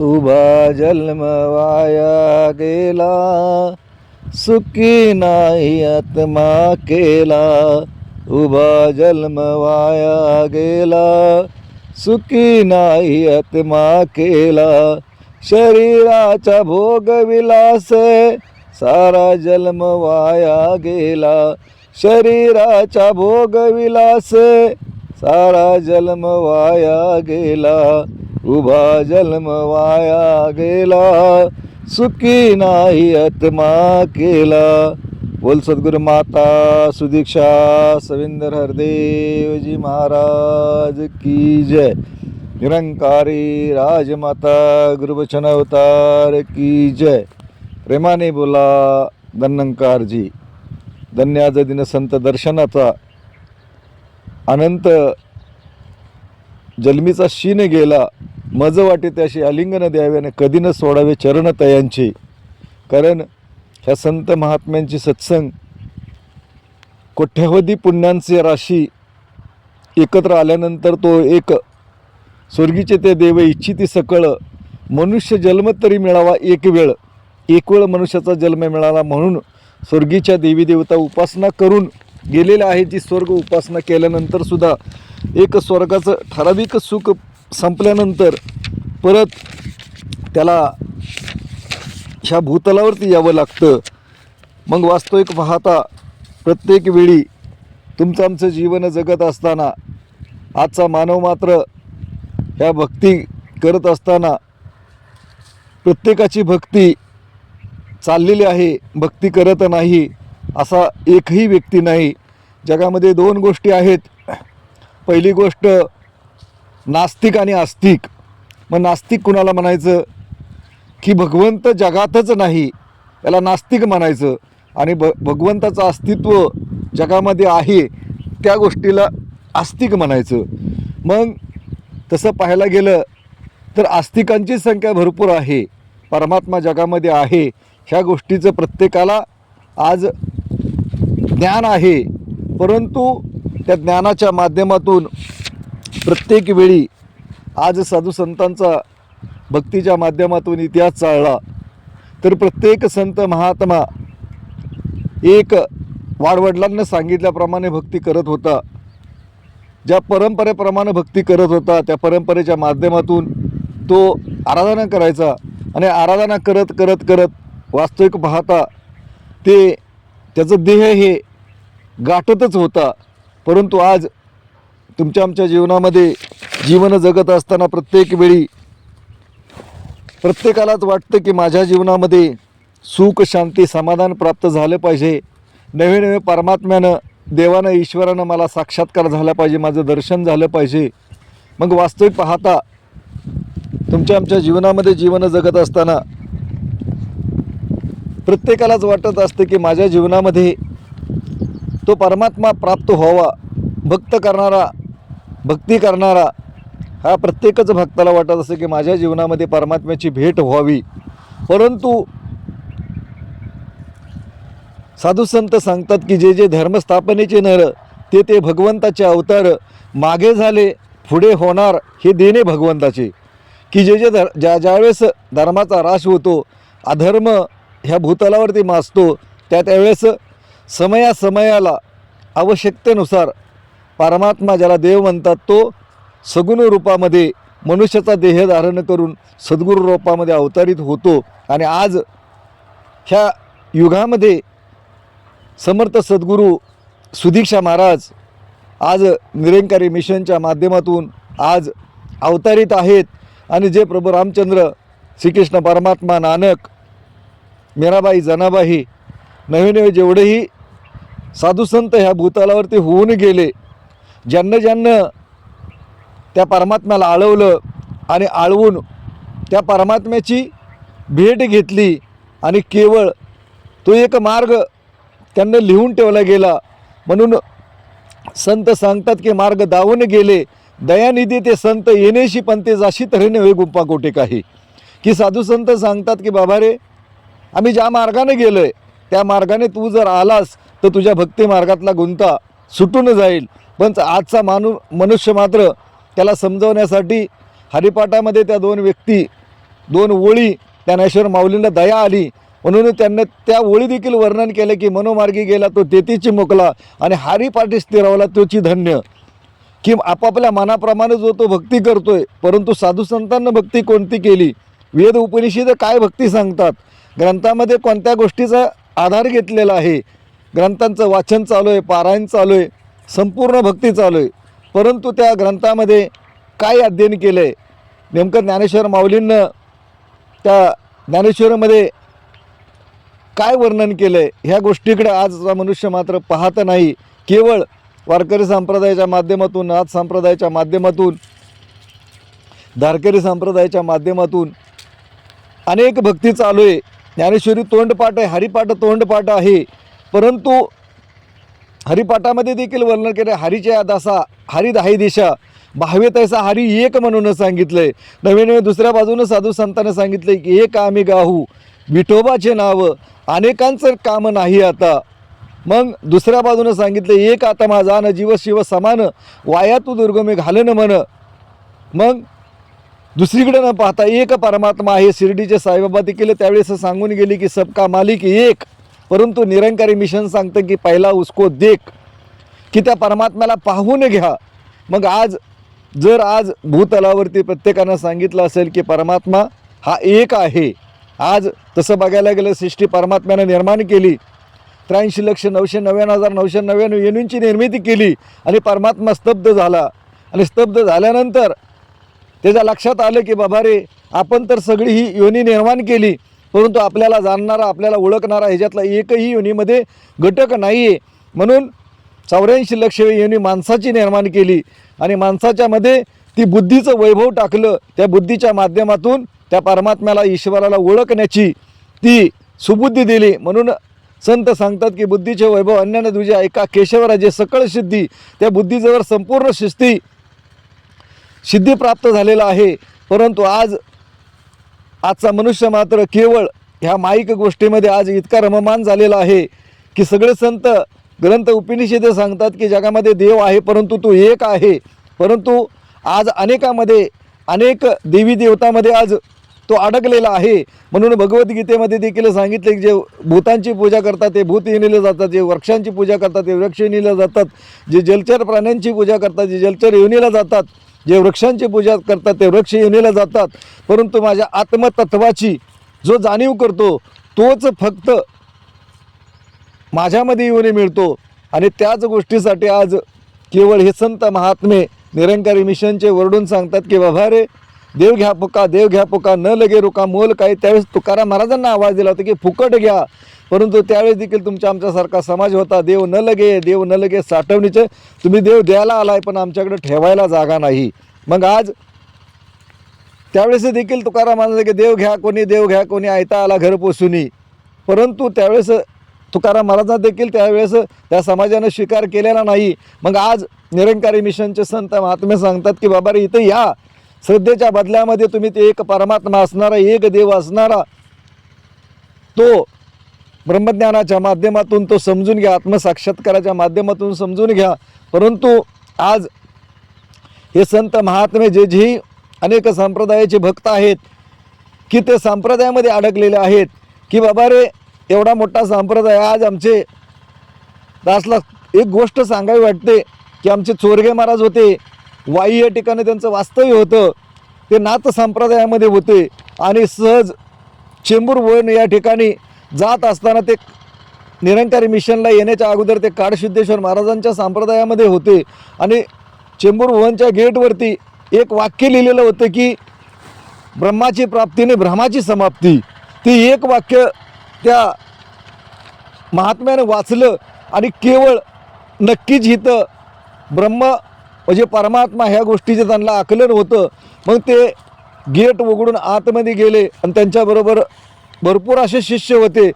उभा जन्म वाया गेला, सुखी नाही आत्मा केला. उभा जन्म वाया गेला, सुखी नाही आत्मा केला. शरीराचा भोग विलास, सारा जन्म वाया गेला. शरीराचा भोग विलास, सारा जन्म वाया गेला. उभा जन्म वाया गेला, सुखी नाही आत्मा केला. बोल सद्गुरु माता सुदीक्षा सविंदर हरदेवजी महाराज की जय. निरंकारी राजमाता गुरुवचन अवतार की जय. प्रेमाने बोला धन्यंकारजी. धन्य आज दिन संत दर्शनाचा अनंत जन्मीचा शीन गेला. मज वाटे त्याशी आलिंगन द्यावे आणि कधी न सोडावे चरण तयांचे. कारण ह्या संत महात्म्यांची सत्संग कोट्यवधी पुण्यांचे राशी एकत्र आल्यानंतर तो एक स्वर्गीचे ते देव इच्छिती सकळ. मनुष्य जन्म तरी मिळावा एक वेळ मनुष्याचा जन्म मिळाला म्हणून स्वर्गीच्या देवी देवता उपासना करून गेलेल्या आहे. जी स्वर्ग उपासना केल्यानंतर सुद्धा एक स्वर्गाचं ठराविक सुख संपल्यानंतर परत त्याला ह्या भूतलावरती यावं लागतं. मग वास्तविक पाहता प्रत्येक वेळी तुमचं आमचं जीवन जगत असताना आजचा मानव मात्र ह्या भक्ती करत असताना प्रत्येकाची भक्ती चाललेली आहे, भक्ती करत नाही असा एकही व्यक्ती नाही. जगामध्ये दोन गोष्टी आहेत. पहिली गोष्ट नास्तिक आणि आस्तिक. मग नास्तिक कुणाला म्हणायचं की भगवंत जगातच नाही, याला नास्तिक म्हणायचं. आणि भगवंताचं अस्तित्व जगामध्ये आहे त्या गोष्टीला आस्तिक म्हणायचं. मग तसं पाहायला गेलं तर आस्तिकांची संख्या भरपूर आहे. परमात्मा जगामध्ये आहे ह्या गोष्टीचं प्रत्येकाला आज ज्ञान आहे. परंतु त्या ज्ञानाच्या माध्यमातून प्रत्येक वेळी आज साधू संतांचा भक्तीच्या माध्यमातून इतिहास चालला तर प्रत्येक संत महात्मा एक वाडवडिलांना सांगितल्याप्रमाणे भक्ती करत होता. ज्या परंपरेप्रमाणे भक्ती करत होता त्या परंपरेच्या माध्यमातून तो आराधना करायचा. आणि आराधना करत करत करत वास्तविक पाहता ते त्याचं देह हे गाठतच होता. परंतु आज तुमच्या आमच्या जीवनामध्ये जीवन जगत असताना प्रत्येक वेळी प्रत्येकालाच वाटतं की माझ्या जीवनामध्ये सुख शांती समाधान प्राप्त झालं पाहिजे. नवे नवे परमात्म्यानं देवानं ईश्वरानं मला साक्षात्कार झाला पाहिजे, माझं दर्शन झालं पाहिजे. मग वास्तविक पाहता तुमच्या आमच्या जीवनामध्ये जीवन जगत असताना प्रत्येकालाच वाटत असते की माझ्या जीवनामध्ये तो परमात्मा प्राप्त व्हावा. भक्ती करणारा हा प्रत्येकच भक्ताला वाटत असते की माझ्या जीवनामध्ये परमात्म्याची भेट व्हावी. परंतु साधू संत सांगतात की जे जे धर्मस्थापनेचे नर ते ते भगवंताचे अवतार. मागे झाले पुढे होणार हे देणे भगवंताचे. की जे जे ज्यावेळेस धर्माचा ह्रास होतो, अधर्म ह्या भूतलावरती माजतो, त्यावेळेस समयाला आवश्यकतेनुसार परमात्मा ज्याला देव म्हणतात तो सगुण रूपामध्ये मनुष्याचा देह धारण करून सद्गुरू रूपामध्ये अवतरित होतो. आणि आज ह्या युगामध्ये समर्थ सद्गुरू सुदीक्षा महाराज आज निरंकारी मिशनच्या माध्यमातून आज अवतरित आहेत. आणि जे प्रभू रामचंद्र श्रीकृष्ण परमात्मा नानक मीराबाई जनाबाई नवे नवे जेवढेही साधुसंत ह्या भूतलावरती होऊन गेले, ज्यांनं त्या परमात्म्याला आळवलं आणि आळवून त्या परमात्म्याची भेट घेतली आणि केवळ तो एक मार्ग त्यांना लिहून ठेवला गेला. म्हणून संत सांगतात की मार्ग दावून गेले दयानिधी ते संत येणेशी पण ते जाशी तऱ्हेने होय गुंपा कोटे काही. की साधू संत सांगतात की बाबा रे, आम्ही ज्या मार्गाने गेलो आहे त्या मार्गाने तू जर आलास तर तुझ्या भक्ती मार्गातला गुंता सुटून जाईल. पण आजचा मनुष्य मात्र त्याला समजवण्यासाठी हरिपाठामध्ये त्या दोन व्यक्ती 2 ओळी त्या ज्ञानेश्वर माऊलींना दया आली म्हणून त्यांनी त्या ओळी देखील वर्णन केलं की मनोमार्गी गेला तो तेथीची मुकला आणि हरिपाठी स्थिरावला तोची धन्य. की आपापल्या मनाप्रमाणे जो तो भक्ती करतोय, परंतु साधू संतांना भक्ती कोणती केली, वेद उपनिषद काय भक्ती सांगतात, ग्रंथामध्ये कोणत्या गोष्टीचा आधार घेतलेला आहे, ग्रंथांचं वाचन चालू आहे, पारायण चालू आहे, संपूर्ण भक्ती चालू आहे, परंतु त्या ग्रंथामध्ये काय अध्ययन केलं आहे, नेमकं ज्ञानेश्वर माऊलींनं त्या ज्ञानेश्वरीमध्ये काय वर्णन केलं आहे, ह्या गोष्टीकडे आजचा मनुष्य मात्र पाहत नाही. केवळ वारकरी संप्रदायाच्या माध्यमातून, नाथ संप्रदायाच्या माध्यमातून, धारकरी संप्रदायाच्या माध्यमातून अनेक भक्ती चालू आहे. ज्ञानेश्वरी तोंडपाठ आहे, हरिपाठ तोंडपाठ आहे, परंतु हरिपाठामध्ये देखील वर्णन केले हरीच्या दासा हरी दाही दिशा भावे तैसा हरी एक म्हणून सांगितलंय. नवे नवे दुसऱ्या बाजूनं साधू संतांनी सांगितलंय की एक आम्ही गाहू विठोबाचे नाव अनेकांचं काम नाही आता. मग दुसऱ्या बाजूनं सांगितलं एक आत्मा जाण जीव शिव समान वाया तू दुर्गमी घालन म्हण. मग दुसरीकडे न पाहता एक परमात्मा आहे. शिर्डीचे साईबाबा देखील त्यावेळेस सांगून गेली की सबका मालिक एक, परंतु निरंकारी मिशन सांगतं की पहिला उसको देख, की त्या परमात्म्याला पाहून घ्या. मग आज भूतलावरती प्रत्येकानं सांगितलं असेल की परमात्मा हा एक आहे. आज तसं बघायला गेलं सृष्टी परमात्म्यानं निर्माण केली, 83,999,999 योनींची निर्मिती केली आणि परमात्मा स्तब्ध झाला. आणि स्तब्ध झाल्यानंतर त्याच्या लक्षात आलं की बाबा रे, आपण तर सगळी ही योनी निर्माण केली, परंतु आपल्याला जाणणारा, आपल्याला ओळखणारा ह्याच्यातला एकही योनीमध्ये घटक नाही आहे. म्हणून 84 लक्ष योनी माणसाची निर्माण केली आणि माणसाच्यामध्ये ती बुद्धीचं वैभव टाकलं. त्या बुद्धीच्या माध्यमातून त्या परमात्म्याला, ईश्वराला ओळखण्याची ती सुबुद्धी दिली. म्हणून संत सांगतात की बुद्धीचे वैभव अन्याने तुझे ऐका केशवराजे सकळ सिद्धी. त्या बुद्धीजवळ संपूर्ण सिद्धी प्राप्त झालेला आहे. परंतु आजचा मनुष्य मात्र केवळ ह्या माईक गोष्टीमध्ये आज इतका रममान झालेला आहे की सगळे संत ग्रंथ उपनिषदे सांगतात की जगामध्ये देव आहे, परंतु तो एक आहे. परंतु आज अनेकामध्ये, अनेक देवी देवतामध्ये आज तो अडकलेला आहे. म्हणून भगवद्गीतेमध्ये देखील सांगितले की जे भूतांची पूजा करतात ते भूत येणीला जातात, जे वृक्षांची पूजा करतात ते वृक्ष येणीला जातात, जे जलचर प्राण्यांची पूजा करतात जे जलचर योनीला जातात, जे वृक्षांची पूजा करतात ते वृक्ष योनीला जातात. परंतु माझ्या आत्मतत्वाची जो जाणीव करतो तोच फक्त माझ्यामध्ये योनी मिळतो. आणि त्याच गोष्टीसाठी आज केवळ हे संत महात्मे निरंकारी मिशनचे वरडून सांगतात की बाबा रे, देव घ्या पुका, देव घ्या पुका, न लगे रुका मोल काय. त्यावेळेस तुकाराम महाराजांना आवाज दिला होता की फुकट घ्या, परंतु त्यावेळेस देखील तुमच्या आमच्यासारखा समाज होता. देव न लगे साठवणीचे, तुम्ही देव द्यायला आलाय पण आमच्याकडे ठेवायला जागा नाही. मग आज त्यावेळेस देखील तुकाराम महाराज की देव घ्या कोणी आयता आला घर पोसुनी. परंतु त्यावेळेस तुकाराम महाराजांना देखील त्यावेळेस त्या समाजानं स्वीकार केलेला नाही. मग आज निरंकारी मिशनचे संत महात्मे सांगतात की बाबा रे, इथं या श्रद्धेच्या बदल्यामध्ये तुम्ही ते एक परमात्मा असणारा, एक देव असणारा तो ब्रह्मज्ञानाच्या माध्यमातून तो समजून घ्या, आत्मसाक्षात्काराच्या माध्यमातून समजून घ्या. परंतु आज हे संत महात्मे जे अनेक संप्रदायाचे भक्त आहेत की ते संप्रदायामध्ये अडकलेले आहेत की बाबा रे, एवढा मोठा संप्रदाय आज आमचे दासला एक गोष्ट सांगावी वाटते की आमचे चोरगे महाराज होते, वाई या ठिकाणी त्यांचं वास्तव्य होतं, ते नाथ संप्रदायामध्ये होते आणि सहज चेंबूर वळण या ठिकाणी जात असताना ते निरंकारी मिशनला येण्याच्या अगोदर ते काडसिद्धेश्वर महाराजांच्या संप्रदायामध्ये होते. आणि चेंबूर वळणच्या गेटवरती एक वाक्य लिहिलेलं होतं की ब्रह्माची प्राप्तीने ब्रह्माची समाप्ती. ती एक वाक्य त्या महात्म्यानं वाचलं आणि केवळ नक्कीच इथं ब्रह्म म्हणजे परमात्मा ह्या गोष्टीचं त्यांना आकलन होतं. मग ते गेट उघडून आतमध्ये गेले आणि त्यांच्याबरोबर भरपूर असे शिष्य होते.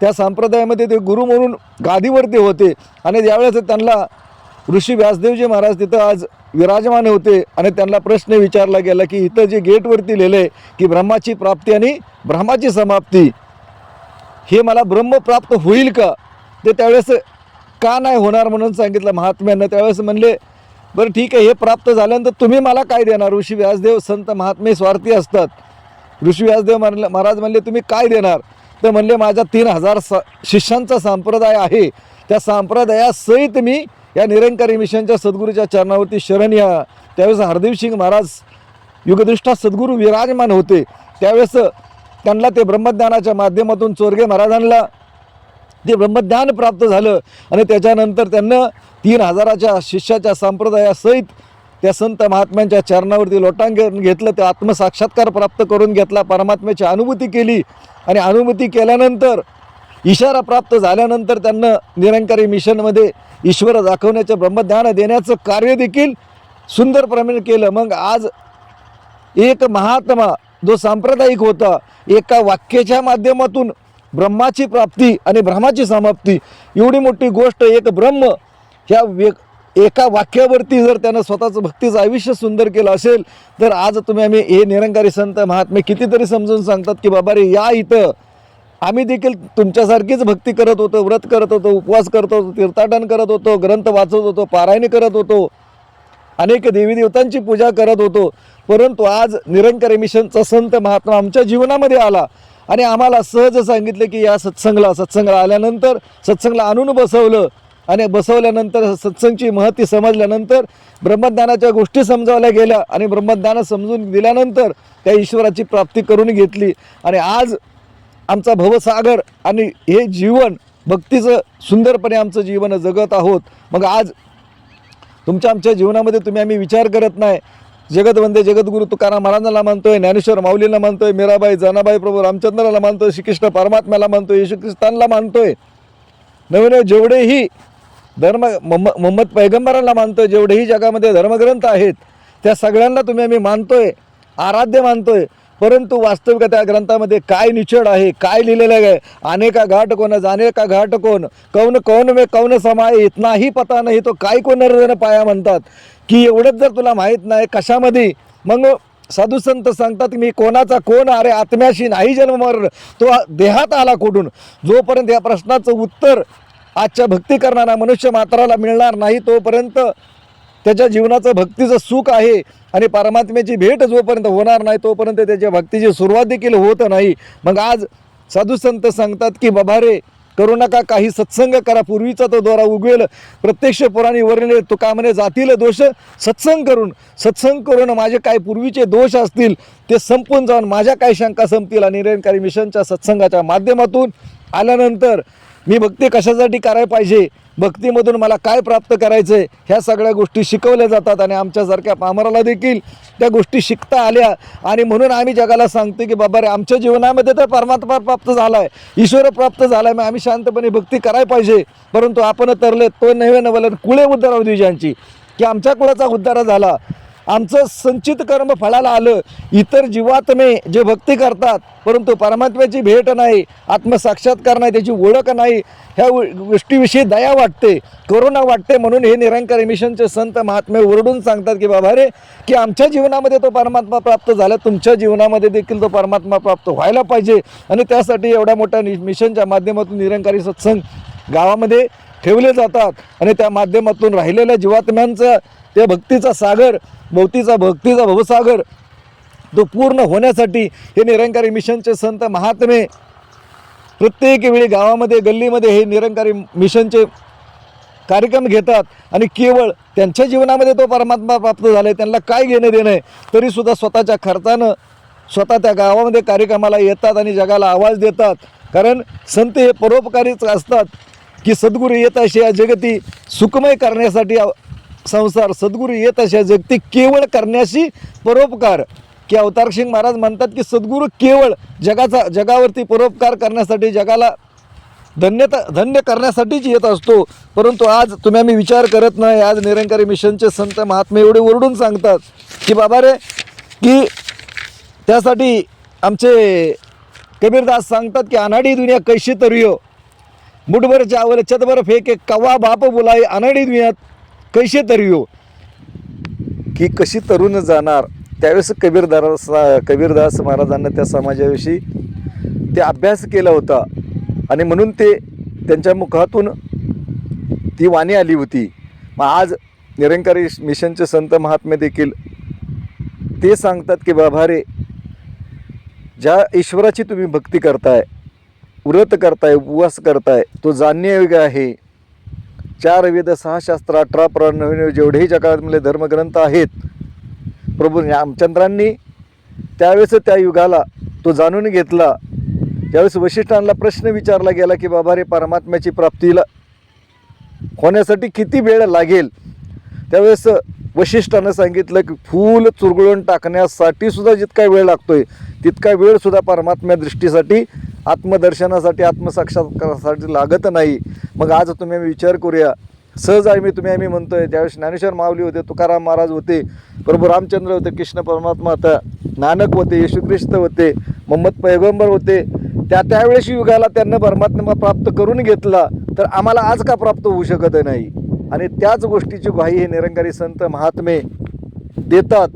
त्या संप्रदायामध्ये ते गुरु म्हणून गादीवरती होते. आणि ज्यावेळेस त्यांना ऋषी व्यासदेवजी महाराज तिथं आज विराजमान होते आणि त्यांना प्रश्न विचारला गेला की इथं जे गेटवरती लिहिलं आहे की ब्रह्माची प्राप्ती आणि ब्रह्माची समाप्ती, हे मला ब्रह्म प्राप्त होईल का? ते त्यावेळेस का नाही होणार म्हणून सांगितलं महात्म्यांना. त्यावेळेस म्हणले बरं ठीक आहे, हे प्राप्त झाल्यानंतर तुम्ही मला काय देणार? ऋषी व्यासदेव संत महात्मे स्वार्थी असतात, ऋषी व्यासदेव महाराज म्हणले तुम्ही काय देणार? तर म्हणले माझ्या 3000 शिष्यांचा संप्रदाय आहे, त्या संप्रदायासहित मी या निरंकारी मिशनच्या सद्गुरूच्या चरणावरती शरण या. त्यावेळेस हरदेव सिंग महाराज युगदृष्टा सद्गुरू विराजमान होते. त्यावेळेस त्यांना ते ब्रह्मज्ञानाच्या माध्यमातून चोरगे महाराजांना ते ब्रह्मज्ञान प्राप्त झालं आणि त्याच्यानंतर त्यांना 3000 शिष्याच्या संप्रदायासहित त्या संत महात्म्यांच्या चरणावरती लोटांगण घेतलं. ते आत्मसाक्षात्कार प्राप्त करून घेतला, परमात्म्याची अनुभूती केली आणि अनुभूती केल्यानंतर इशारा प्राप्त झाल्यानंतर त्यांना निरंकारी मिशनमध्ये ईश्वर दाखवण्याचं ब्रह्मज्ञान देण्याचं कार्य देखील सुंदरप्रमाणे केलं. मग आज एक महात्मा जो सांप्रदायिक होता, एका वाक्याच्या माध्यमातून ब्रह्माची प्राप्ती आणि ब्रह्माची समाप्ती, एवढी मोठी गोष्ट एक ब्रह्म ह्या एका वाक्यावरती जर त्यानं स्वतःचं भक्तीचं आयुष्य सुंदर केलं असेल तर आज तुम्ही आम्ही हे निरंकारी संत महात्मे कितीतरी समजून सांगतात की बाबा रे या इथं आम्ही देखील तुमच्यासारखीच भक्ती करत होतो, व्रत करत होतो, उपवास करत होतो, तीर्थाटन करत होतो, ग्रंथ वाचत होतो, पारायण करत होतो, अनेक देवी देवतांची पूजा करत होतो. परंतु आज निरंकारी मिशनचा संत महात्मा आमच्या जीवनामध्ये आला आणि आम्हाला सहज सांगितलं की या सत्संगाला आल्यानंतर सत्संगाला आणून बसवलं आणि बसवल्यानंतर सत्संगची महती समजल्यानंतर ब्रह्मज्ञानाच्या गोष्टी समजावल्या गेल्या आणि ब्रह्मज्ञान समजून दिल्यानंतर त्या ईश्वराची प्राप्ती करून घेतली आणि आज आमचा भवसागर आणि हे जीवन भक्तीचं सुंदरपणे आमचं जीवन जगत आहोत. मग आज तुमच्या आमच्या जीवनामध्ये तुम्ही आम्ही विचार करत नाही. जगतवंदे जगद्गुरु तुकाराम महाराजांना मानतोय, ज्ञानेश्वर माऊलींना मानतोय, मीराबाई जनाबाई प्रभू रामचंद्राला मानतोय, श्रीकृष्ण परमात्म्याला मानतोय, येशू ख्रिस्तांना मानतोय, नवीन जेवढेही मोहम्मद पैगंबरांना मानतोय, जेवढेही जगामध्ये धर्मग्रंथ आहेत त्या सगळ्यांना तुम्ही आम्ही मानतोय, आराध्य मानतोय. परंतु वास्तविक त्या ग्रंथामध्ये काय निचड आहे, काय लिहिलेलं आहे? अनेका घाट कोण जाणे का घाट कोण, कौन कौन में कौन समाय इतनाही पता नाही तो काय कोण पाया म्हणतात की एवढंच जर तुला माहीत नाही कशामध्ये, मग साधू संत सांगतात मी कोणाचा कोण, अरे आत्म्याशी नाही जन्म मरण, तो देहात आला कुठून. जोपर्यंत या प्रश्नाचं उत्तर आजच्या भक्ती करणारा मनुष्य मात्राला मिळणार नाही तोपर्यंत त्याच्या जीवनाचं भक्तीचं सुख आहे आणि परमात्म्याची भेट जोपर्यंत होणार नाही तोपर्यंत त्याच्या भक्तीची सुरुवात देखील होत नाही. मग आज साधू संत सांगतात की बाबा रे करू नका काही सत्संग करा, पूर्वीचा तो दोरा उगवेल, प्रत्यक्ष पुराणी वर्णिले तुका म्हणे जातील दोष, सत्संग करून माझे काय पूर्वीचे दोष असतील ते संपून जाऊन माझ्या काय शंका संपतील. आणि निरंकारी मिशनच्या सत्संगाच्या माध्यमातून आल्यानंतर मी भक्ती कशासाठी करायला पाहिजे, भक्तीमधून मला काय प्राप्त करायचं आहे, ह्या सगळ्या गोष्टी शिकवल्या जातात आणि आमच्यासारख्या पामराला देखील त्या गोष्टी शिकता आल्या. आणि म्हणून आम्ही जगाला सांगतो की बाबा रे आमच्या जीवनामध्ये तर परमात्मा प्राप्त झाला आहे, ईश्वर प्राप्त झाला आहे, मग आम्ही शांतपणे भक्ती करायला पाहिजे. परंतु आपण तरले तो नव्हे नवलन कुळे उद्धार द्विजांची की आमच्या कुळाचा उद्धार झाला, आमचं संचित कर्म फळाला आलं. इतर जीवात्मे जे भक्ती करतात परंतु परमात्म्याची भेट नाही, आत्मसाक्षात्कार नाही, त्याची ओळख नाही, ह्या गोष्टीविषयी दया वाटते, करुणा वाटते. म्हणून हे निरंकारी मिशनचे संत महात्मे ओरडून सांगतात की बाबा रे की आमच्या जीवनामध्ये तो परमात्मा प्राप्त झाला, तुमच्या जीवनामध्ये देखील तो परमात्मा प्राप्त व्हायला पाहिजे. आणि त्यासाठी एवढ्या मोठ्या मिशनच्या माध्यमातून निरंकारी सत्संग गावामध्ये ठेवले जातात आणि त्या माध्यमातून राहिलेल्या जीवात्म्यांचा त्या भक्तीचा सागर, भक्तीचा भवसागर तो पूर्ण होण्यासाठी हे निरंकारी मिशनचे संत महात्मे प्रत्येक वेळी गावामध्ये गल्लीमध्ये हे निरंकारी मिशनचे कार्यक्रम घेतात आणि केवळ त्यांच्या जीवनामध्ये तो परमात्मा प्राप्त झाला आहे, त्यांना काय घेणं देणं आहे, तरीसुद्धा स्वतःच्या खर्चानं स्वतः त्या गावामध्ये कार्यक्रमाला येतात आणि जगाला आवाज देतात. कारण संत हे परोपकारीच असतात की सद्गुरू येत असे या जगती सुखमय करण्यासाठी संसार, सद्गुरू येत अशा जगती केवळ करण्याशी परोपकार, की अवतारसिंग महाराज म्हणतात की सद्गुरू केवळ जगावरती परोपकार करण्यासाठी, जगाला धन्य करण्यासाठीच येत असतो. परंतु आज तुम्ही आम्ही विचार करत नाही. आज निरंकारी मिशनचे संत महात्मे एवढे ओरडून सांगतात की बाबा रे की त्यासाठी आमचे कबीरदास सांगतात की अनाडी दुनिया कैशी तरियो, मुठभर चावल चतभर फेके कवा बाप बोलाय, अनाडी दुनियात कैसे तरियो, की कशी तरुण जाणार. त्यावेळेस कबीरदास महाराजांना त्या समाजाविषयी ते अभ्यास केला होता आणि म्हणून ते त्यांच्या मुखातून ती वाणी आली होती. मग आज निरंकारी मिशनचे संत महात्मे देखील ते सांगतात की बाबा रे ज्या ईश्वराची तुम्ही भक्ती करताय, व्रत करताय, उपवास करताय, तो जाणण्यायोग्य आहे. 4 वेद, 6 शास्त्र, 18 पुराण, जेवढेही जगातले धर्मग्रंथ आहेत, प्रभू रामचंद्रांनी त्यावेळेस त्या युगाला तो जाणून घेतला. त्यावेळेस वशिष्ठांना प्रश्न विचारला गेला की बाबा रे, परमात्म्याची प्राप्तीला होण्यासाठी किती वेळ लागेल? त्यावेळेस वशिष्ठानं सांगितलं की फूल चुरगळून टाकण्यासाठी सुद्धा जितका वेळ लागतोय तितका वेळ सुद्धा परमात्म्या दृष्टीसाठी, आत्मदर्शनासाठी, आत्मसाक्षात्कारासाठी लागत नाही. मग आज तुम्ही विचार करूया. सहज आम्ही म्हणतोय, त्यावेळेस ज्ञानेश्वर माऊली होते, तुकाराम महाराज होते, प्रभू रामचंद्र होते, कृष्ण परमात्मा होता, नानक होते, येशू ख्रिस्त होते, मोहम्मद पैगंबर होते. त्यावेळेस युगाला त्यांना परमात्मा प्राप्त करून घेतला, तर आम्हाला आज का प्राप्त होऊ शकत नाही? आणि त्याच गोष्टीची ग्वाही हे निरंकारी संत महात्मे देतात.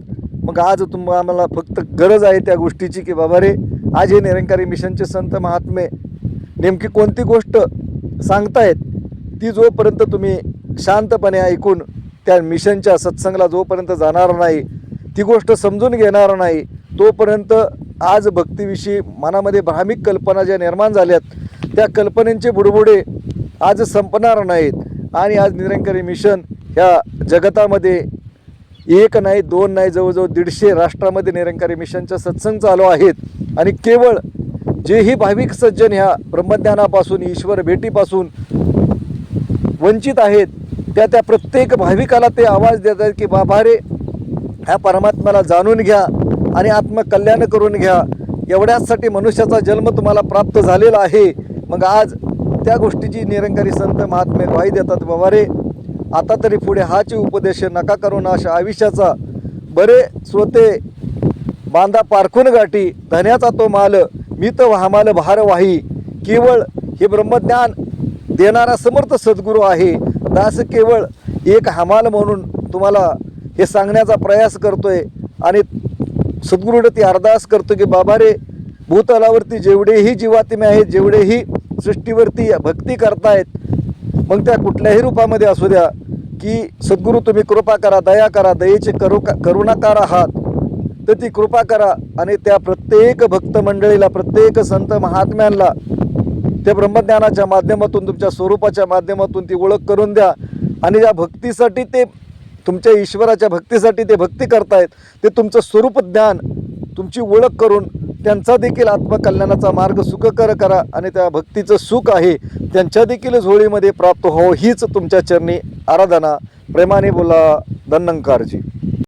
मग आज आम्हाला फक्त गरज आहे त्या गोष्टीची की बाबा रे, आज हे निरंकारी मिशनचे संत महात्मे नेमकी कोणती गोष्ट सांगतायत ती जोपर्यंत तुम्ही शांतपणे ऐकून त्या मिशनच्या सत्संगाला जोपर्यंत जाणार नाही, ती गोष्ट समजून घेणार नाही, तोपर्यंत आज भक्तीविषयी मनामध्ये भ्रामिक कल्पना ज्या निर्माण झाल्यात त्या कल्पनेचे बुडबुडे आज संपणार नाहीत. आणि आज निरंकारी मिशन ह्या जगतामध्ये 1 नाही 2 नाही, जवळजवळ 150 राष्ट्रामध्ये निरंकारी मिशनच्या सत्संग चालू आहेत. आणि केवळ जेही भाविक सज्जन ह्या ब्रह्मज्ञानापासून, ईश्वर भेटीपासून वंचित आहेत, त्या प्रत्येक भाविकाला ते आवाज देत आहेत की बाबा रे, ह्या परमात्म्याला जाणून घ्या आणि आत्मकल्याण करून घ्या. एवढ्याचसाठी मनुष्याचा जन्म तुम्हाला प्राप्त झालेला आहे. मग आज त्या गोष्टीची निरंकारी संत महात्मे ग्वाही देतात, बाबा रे, आता तरी पुढे हाची उपदेश नका करू नाश आयुष्याचा, बरे स्वते बांधा पारखून गाठी, धन्याचा तो माल मी तर वाहमाल भार वाही. केवळ हे ब्रह्मज्ञान देणारा समर्थ सद्गुरू आहे. दास केवळ एक हमाल म्हणून तुम्हाला हे सांगण्याचा प्रयास करतोय आणि सद्गुरूने ती अरदास करतो की बाबा रे, भूतलावरती जेवढेही जीवात्मे आहेत, जेवढेही सृष्टीवरती भक्ती करतायत, मग त्या कुठल्याही रूपामध्ये असू द्या, की सद्गुरू तुम्ही कृपा करा, दया करा, दयेचे करुणाकार आहात, तर ती कृपा करा आणि त्या प्रत्येक भक्त मंडळीला, प्रत्येक संत महात्म्यांना त्या ब्रह्मज्ञानाच्या माध्यमातून, तुमच्या स्वरूपाच्या माध्यमातून ती ओळख करून द्या. आणि ज्या भक्तीसाठी ते, तुमच्या ईश्वराच्या भक्तीसाठी ते भक्ती करतायत, ते तुमचं स्वरूप ज्ञान, तुमची ओळख करून त्यांचा देखील आत्मकल्याणाचा मार्ग सुखकर करा आणि त्या भक्तीचं सुख आहे त्यांच्या देखील झोळीमध्ये प्राप्त हो, हीच तुमच्या चरणी आराधना. प्रेमाने बोला, धन्यंकारजी.